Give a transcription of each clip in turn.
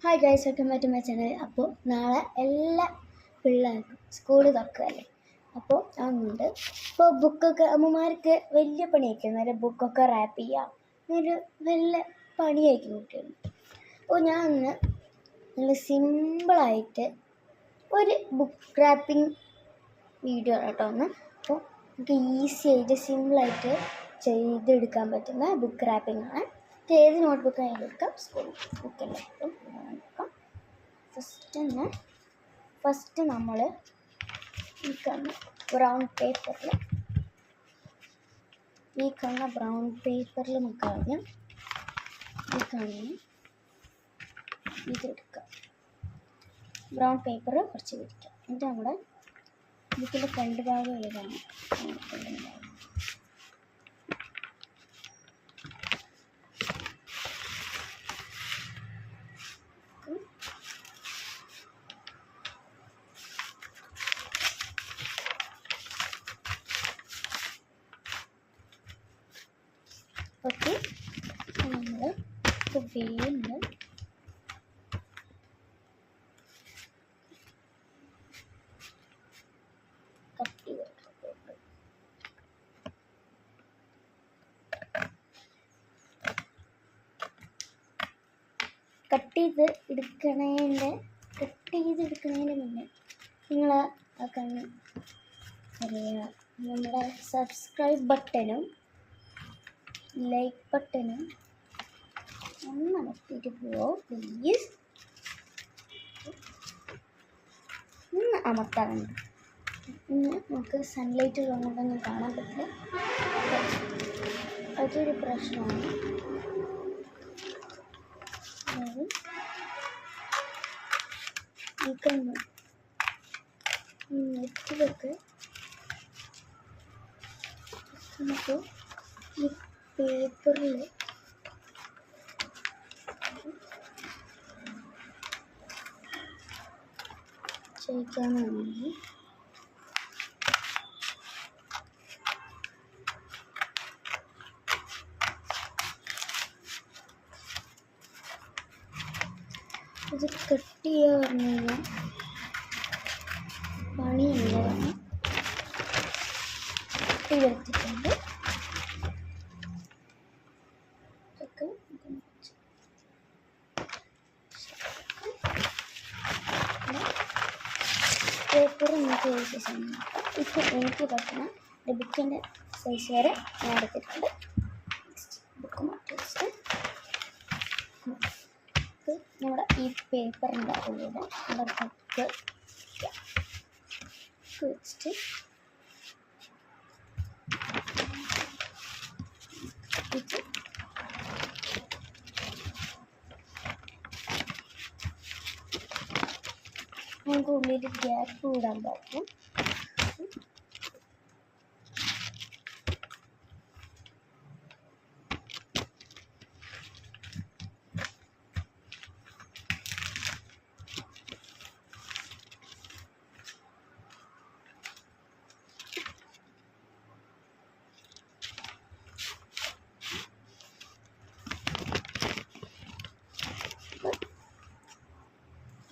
Hi guys, welcome back to my channel. അപ്പോൾ നാളെ എല്ലാ പിള്ളേർക്കും സ്കൂൾ തുറക്കുകയല്ലേ. അപ്പോൾ അതുകൊണ്ട് ഇപ്പോൾ ബുക്കൊക്കെ അമ്മമാർക്ക് വലിയ പണിയായിരിക്കും, നല്ല ബുക്കൊക്കെ റാപ്പ് ചെയ്യുക എന്നൊരു വലിയ പണിയായിരിക്കും കുട്ടികൾക്ക്. അപ്പോൾ ഞാൻ ഇന്ന് നല്ല സിമ്പിളായിട്ട് ഒരു ബുക്ക് റാപ്പിംഗ് വീഡിയോ കേട്ടോ ഒന്ന്. അപ്പോൾ നമുക്ക് ഈസി ആയിട്ട് സിമ്പിളായിട്ട് ചെയ്തെടുക്കാൻ പറ്റുന്ന ബുക്ക് റാപ്പിംഗ് ആണ്. ഏത് നോട്ട്ബുക്ക് ആയാലും എടുക്കാം, സ്കൂൾ ബുക്കെല്ലാം എടുക്കാം. ഫസ്റ്റ് നമ്മൾ ഈ കാണുന്ന ബ്രൗൺ പേപ്പറിൽ നമുക്ക് ആദ്യം ഈ കാണുന്ന ഇതെടുക്കാം. ബ്രൗൺ പേപ്പർ കുറച്ച് വിരിക്കാം. എന്നിട്ട് നമ്മുടെ ബുക്കിൻ്റെ ഫ്രണ്ട് ഭാഗം ഏതാണ് ഓക്കെ. നമ്മൾ വീണ്ടും കട്ട് ചെയ്തെടുക്കണേൻ്റെ മുന്നേ നിങ്ങൾ അറിയാം, നമ്മുടെ സബ്സ്ക്രൈബ് ബട്ടണും ലൈക്ക് ബട്ടണും ഒന്ന് അമർത്തിയിട്ട് പോവോ പ്ലീസ്. ഒന്ന് അമർത്താറുണ്ട്. ഇന്ന് നമുക്ക് സൺലൈറ്റ് ഉള്ളതുകൊണ്ടൊന്നും കാണാൻ പറ്റില്ല, അതൊരു പ്രശ്നമാണ്. ഈ കണ്ണ് നെറ്റിലൊക്കെ നമുക്ക് ഈ പേപ്പറിൽ ചെയ്യിക്കാനാണെങ്കിൽ ഇത് കട്ട് ചെയ്യുക പറഞ്ഞു കഴിഞ്ഞാൽ പണിയുള്ളതാണ്. കട്ട് എടുത്തിട്ടുണ്ട്. പേപ്പർ നമുക്ക് ഇപ്പോൾ എനിക്ക് പറ്റുന്ന ഒരു ബുക്കിൻ്റെ സൈസ് വരെ ഞാൻ എടുത്തിട്ടുണ്ട്. ബുക്ക് മാറ്റി വെച്ചിട്ട് നമ്മുടെ ഈ പേപ്പറിൻ്റെ ഉള്ളിൽ നമ്മുടെ ബുക്ക് വെച്ചിട്ട് ഇത് നമുക്ക് ഉള്ളിൽ ഗ്യാപ്പ് ഇടാൻ പറ്റും.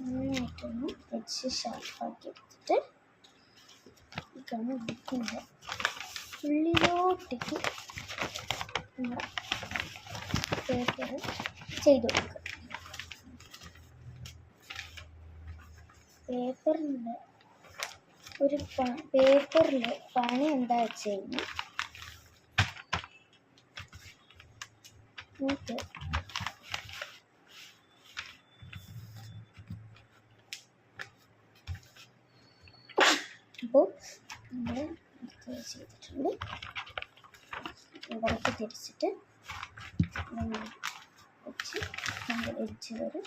നന്നായിട്ടൊന്ന് വെച്ച് ഷാർപ്പാക്കി എടുത്തിട്ട് ഈ കാണുന്ന ബുക്കിൻ്റെ ഉള്ളിലോട്ടേക്ക് നമ്മുടെ പേപ്പർ ചെയ്ത് കൊടുക്കുക. പേപ്പറിൽ പണി എന്താ വെച്ച് കഴിഞ്ഞാൽ നമുക്ക് അപ്പോൾ നമ്മൾ ചെയ്തിട്ടുണ്ട്. ഇവിടേക്ക് തിരിച്ചിട്ട് വെച്ച് നമ്മൾ എഡ്ജ് വരെ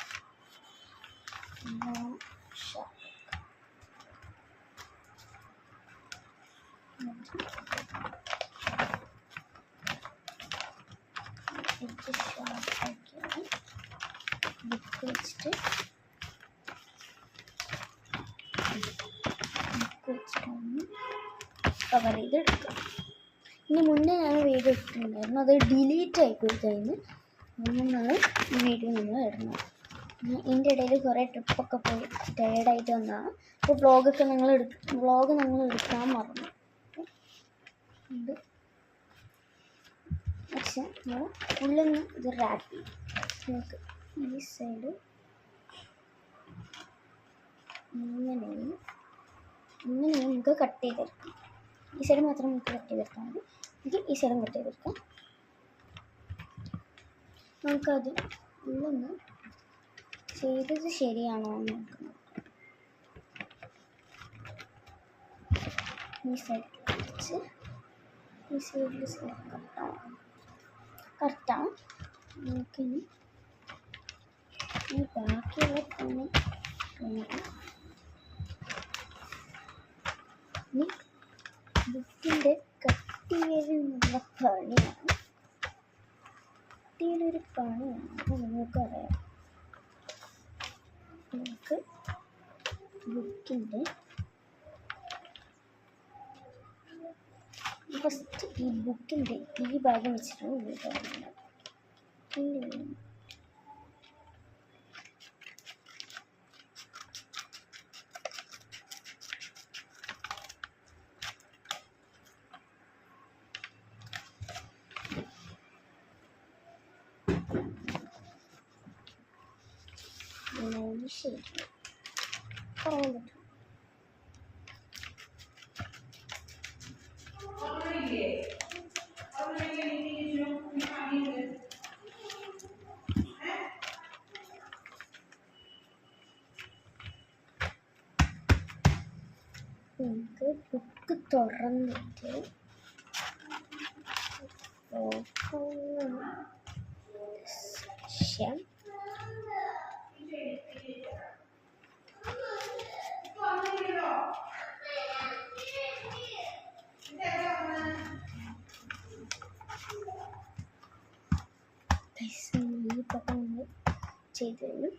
എഡ്ജ് ഷാർപ്പാക്കിയാണ് ബുക്ക് വെച്ചിട്ട് കവർ ചെയ്തെടുക്കാം. ഇനി മുന്നേ ഞാൻ വീഡിയോ ഇട്ടിട്ടുണ്ടായിരുന്നു, അത് ഡിലീറ്റ് ആയിപ്പോയി കഴിഞ്ഞ് അതുകൊണ്ടാണ് ഈ വീഡിയോ നമ്മൾ ഇടുന്നത്. ഇതിൻ്റെ ഇടയിൽ കുറേ ട്രിപ്പൊക്കെ പോയി ടയേർഡായിട്ട് വന്നതാണ്. അപ്പോൾ വ്ളോഗ് ഞങ്ങൾ എടുക്കാൻ മറന്നു. പക്ഷെ നമ്മൾ ഉള്ളിൽ ഇത് റാപ്പ് ചെയ്യും. നമുക്ക് ഈ സൈഡ് ഇങ്ങനെയും നമുക്ക് കട്ട് ചെയ്തെടുക്കാം. ഈ സൈഡ് മാത്രം നമുക്ക് കട്ട് ചെയ്തെടുക്കാൻ മതി. എനിക്ക് ഈ സൈഡും കട്ട് ചെയ്തെടുക്കാം. നമുക്കത് ഉള്ളൊന്ന് ചെയ്തത് ശരിയാണോ എന്ന് നോക്കണം. ഈ സൈഡ് വെച്ച് ഈ സൈഡിൽ കറക്റ്റാണ്. നമുക്കിനി ഈ ബാക്കിയുള്ള പണി ഇനി ബുക്കിൻ്റെ കട്ടിയിലുള്ള പണിയാണ്. കട്ടിയിലൊരു പണിയാണ്, അത് നിങ്ങൾക്കറിയാം. നമുക്ക് ബുക്കിൻ്റെ ഫസ്റ്റ് ഈ ബുക്കിൻ്റെ ഈ ഭാഗം വെച്ചിട്ടാണ് ഉപയോഗിക്കുന്നത്. ശരി പറയാൻ പറ്റും. നമുക്ക് ബുക്ക് തുറന്നിട്ട് സെക്ഷൻ ഈ പക്കം ചെയ്ത് കഴിഞ്ഞു.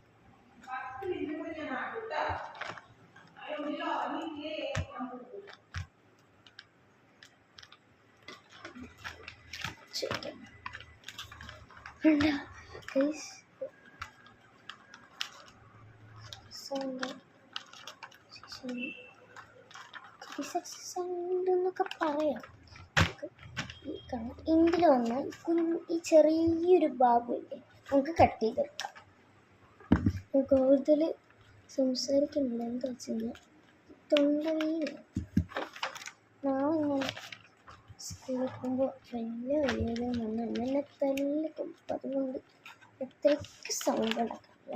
എന്നൊക്കെ പറയാം. ഇതിൽ വന്ന് ഈ ചെറിയൊരു ഭാഗമില്ലേ നമുക്ക് കട്ട് ചെയ്തെടുക്കാം. കൂടുതൽ സംസാരിക്കുന്നില്ല, എന്താ വെച്ചാൽ തൊണ്ടവേദന. നാളെ ഇങ്ങനെ സ്കൂളിൽ പോകുമ്പോൾ വലിയ വേദന വന്ന് എന്നെ തല്ലിക്കും. അതുകൊണ്ട് എത്രയ്ക്ക് സൗണ്ട് ഉണ്ടാക്കാറില്ല.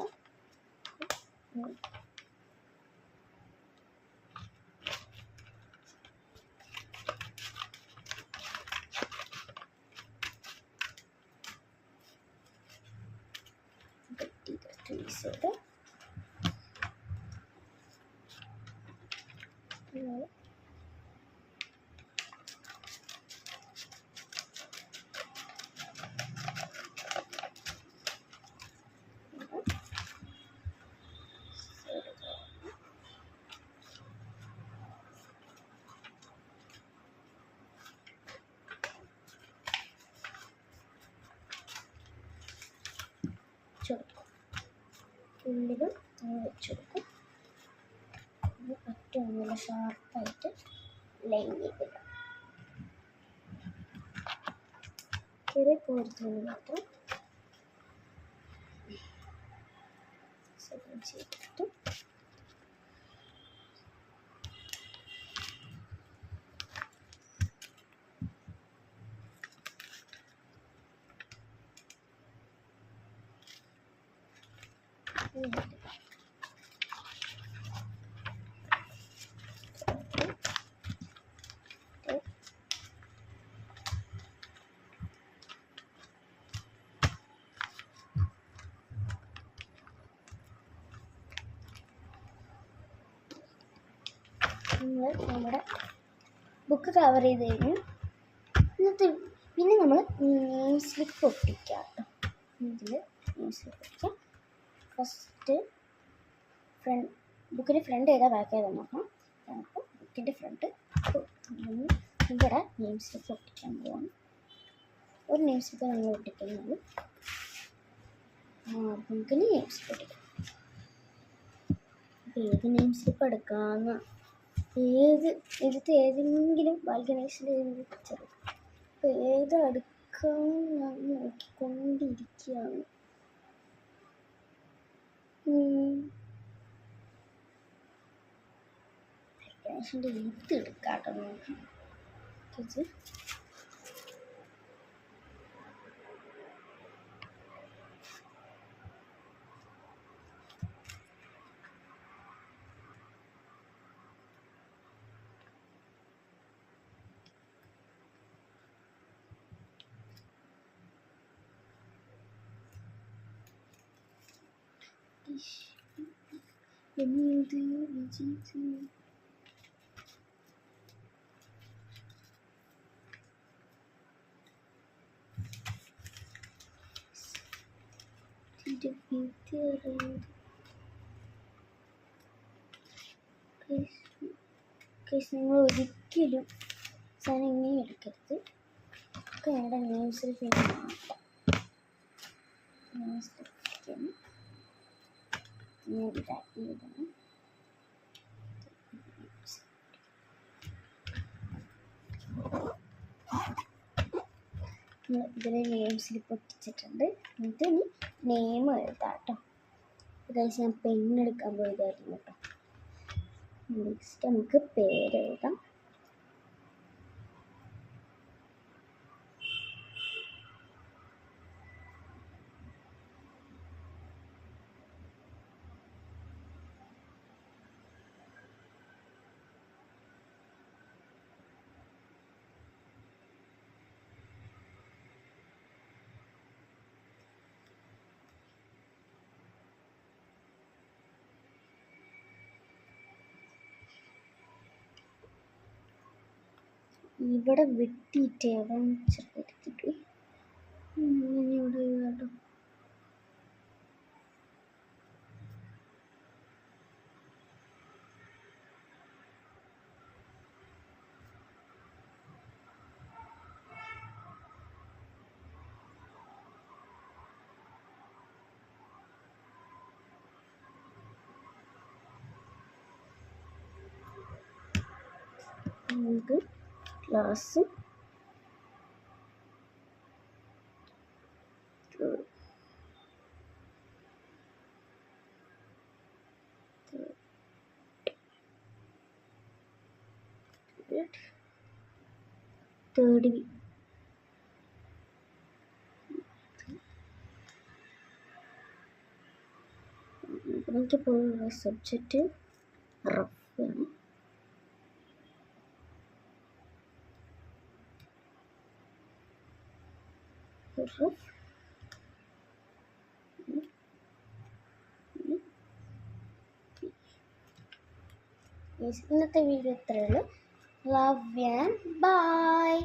സൈഡ് ഉള്ളിലും വെച്ചെടുക്കും. ഏറ്റവും നല്ല ഷാർപ്പായിട്ട് ലൈൻ ചെയ്തിടാം. ചെറിയ പോരത്തിന് മാത്രം ചെയ്തിട്ട് നമ്മുടെ ബുക്ക് കവർ ചെയ്ത് കഴിഞ്ഞു. പിന്നെ നമ്മൾ നെയിം സ്ലിപ്പ് ഒട്ടിക്കാം കേട്ടോ. ഇതിൽ നെയിം സ്ലിപ്പ് ഒട്ടിക്കാം. ഫസ്റ്റ് ബുക്കിൻ്റെ ഫ്രണ്ട് ഏതാ ബാക്ക് ഏതാ നോക്കാം. അപ്പോൾ ബുക്കിൻ്റെ ഫ്രണ്ട് ഇവിടെ നെയിം സ്ലിപ്പ് ഒട്ടിക്കാൻ പോവാണ്. ഒരു നെയിം സ്ലിപ്പ് നമ്മൾ ഒട്ടിക്കുന്നത് ബുക്കിന് നെയിം സ്ലിപ്പ് ഒട്ടിക്കാം. ഏത് നെയിം സ്ലിപ്പ് എടുക്കാമെന്ന് ഇതിലത്തെ ഏതെങ്കിലും ബാൽഗനൈസിൻ്റെ പിക്ചർ അപ്പോൾ ഏത് എടുക്കാമെന്ന് ഞാൻ നോക്കിക്കൊണ്ടിരിക്കുകയാണ്. ബാൽഗനൈസിൻ്റെ ഇത് എടുക്കാട്ടോ നോക്കി എന്ത് വിജയിച്ചു. നിങ്ങൾ ഒരിക്കലും സാധനം ഇങ്ങനെ എടുക്കരുത്. ഒക്കെ ഞങ്ങളുടെ ന്യൂസിൽ പിന്നെ മാറ്റാം. ഇതിൽ നെയിം സ്ലിപ്പ് ഒട്ടിച്ചിട്ടുണ്ട്. എന്നിട്ട് ഇനി നെയിം എഴുതാം കേട്ടോ. അതായത് ഞാൻ പെണ്ണെടുക്കാൻ പോയതായിരുന്നു കേട്ടോ. നെക്സ്റ്റ് നമുക്ക് പേരെഴുതാം. ഇവിടെ വെട്ടിയിട്ട് എടുത്തിട്ട് ഇവിടെ കേട്ടോ. നമുക്ക് ക്ലാസ് തേർഡ് എനിക്കിപ്പോൾ സബ്ജക്റ്റ് റഫ് ആണ്. ഇന്നത്തെ വീഡിയോ ഇത്രയേ ഉള്ളൂ. Love and by.